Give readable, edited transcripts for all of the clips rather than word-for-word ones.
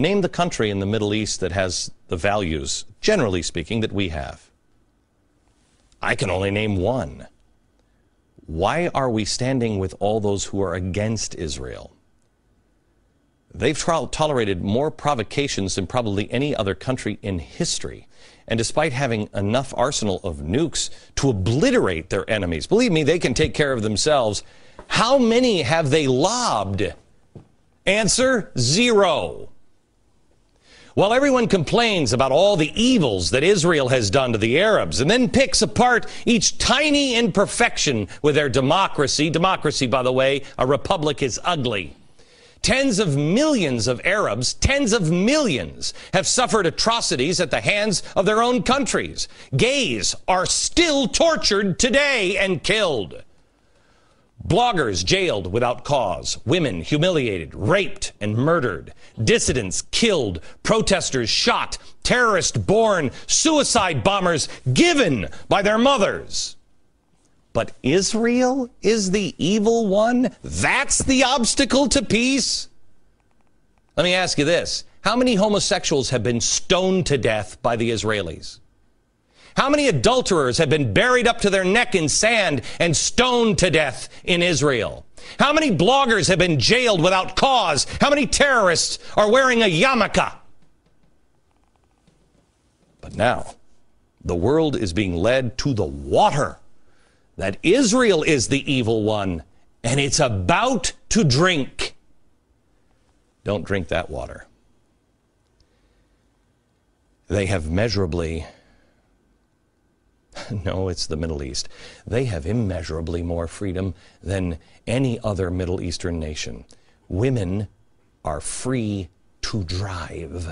Name the country in the Middle East that has the values, generally speaking, that we have. I can only name one. Why are we standing with all those who are against Israel? They've tolerated more provocations than probably any other country in history. And despite having enough arsenal of nukes to obliterate their enemies, believe me, they can take care of themselves. How many have they lobbed? Answer, 0. While everyone complains about all the evils that Israel has done to the Arabs and then picks apart each tiny imperfection with their democracy, by the way, a republic is ugly. Tens of millions of Arabs, tens of millions, have suffered atrocities at the hands of their own countries. Gays are still tortured today and killed. Bloggers jailed without cause. Women humiliated, raped, and murdered. Dissidents killed. Protesters shot. Terrorists born. Suicide bombers given by their mothers. But Israel is the evil one? That's the obstacle to peace? Let me ask you this. How many homosexuals have been stoned to death by the Israelis? How many adulterers have been buried up to their neck in sand and stoned to death in Israel? How many bloggers have been jailed without cause? How many terrorists are wearing a yarmulke? But now, the world is being led to the water. That Israel is the evil one, and it's about to drink. Don't drink that water. They have measurably, no, it's the Middle East. They have immeasurably more freedom than any other Middle Eastern nation. Women are free to drive.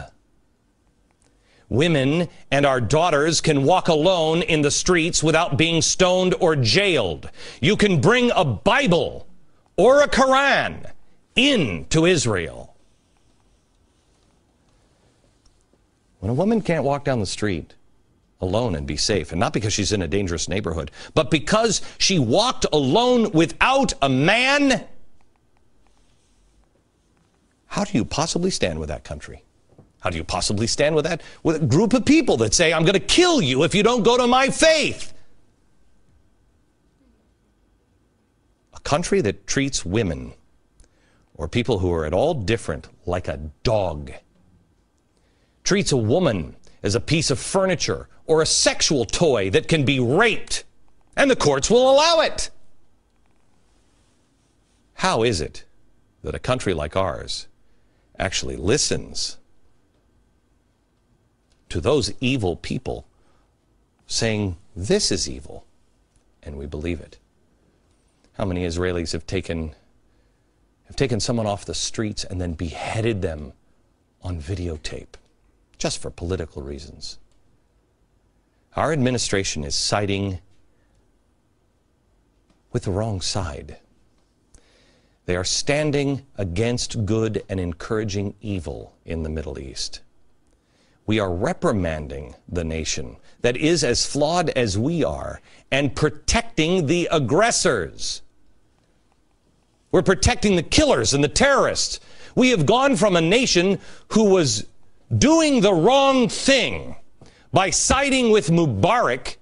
Women and our daughters can walk alone in the streets without being stoned or jailed. You can bring a Bible or a Quran into Israel. When a woman can't walk down the street alone and be safe, and not because she's in a dangerous neighborhood, but because she walked alone without a man, how do you possibly stand with that country? How do you possibly stand with that? With a group of people that say, I'm going to kill you if you don't go to my faith. A country that treats women or people who are at all different like a dog. Treats a woman as a piece of furniture or a sexual toy that can be raped. And the courts will allow it. How is it that a country like ours actually listens to those evil people saying this is evil, and we believe it? How many Israelis have taken someone off the streets and then beheaded them on videotape just for political reasons? Our administration is siding with the wrong side. They are standing against good and encouraging evil in the Middle East. We are reprimanding the nation that is as flawed as we are and protecting the aggressors. We're protecting the killers and the terrorists. We have gone from a nation who was doing the wrong thing by siding with Mubarak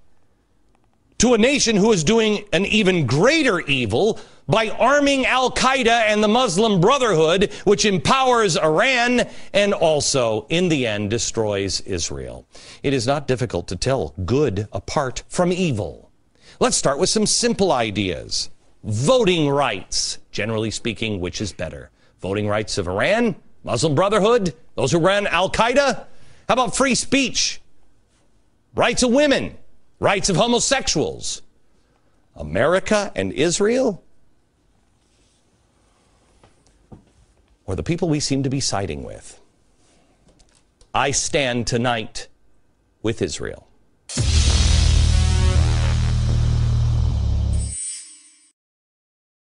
to a nation who is doing an even greater evil by arming Al-Qaeda and the Muslim Brotherhood, which empowers Iran and also, in the end, destroys Israel. It is not difficult to tell good apart from evil. Let's start with some simple ideas. Voting rights. Generally speaking, which is better? Voting rights of Iran, Muslim Brotherhood, those who ran Al-Qaeda? How about free speech? Rights of women, rights of homosexuals. America and Israel? Or the people we seem to be siding with? I stand tonight with Israel.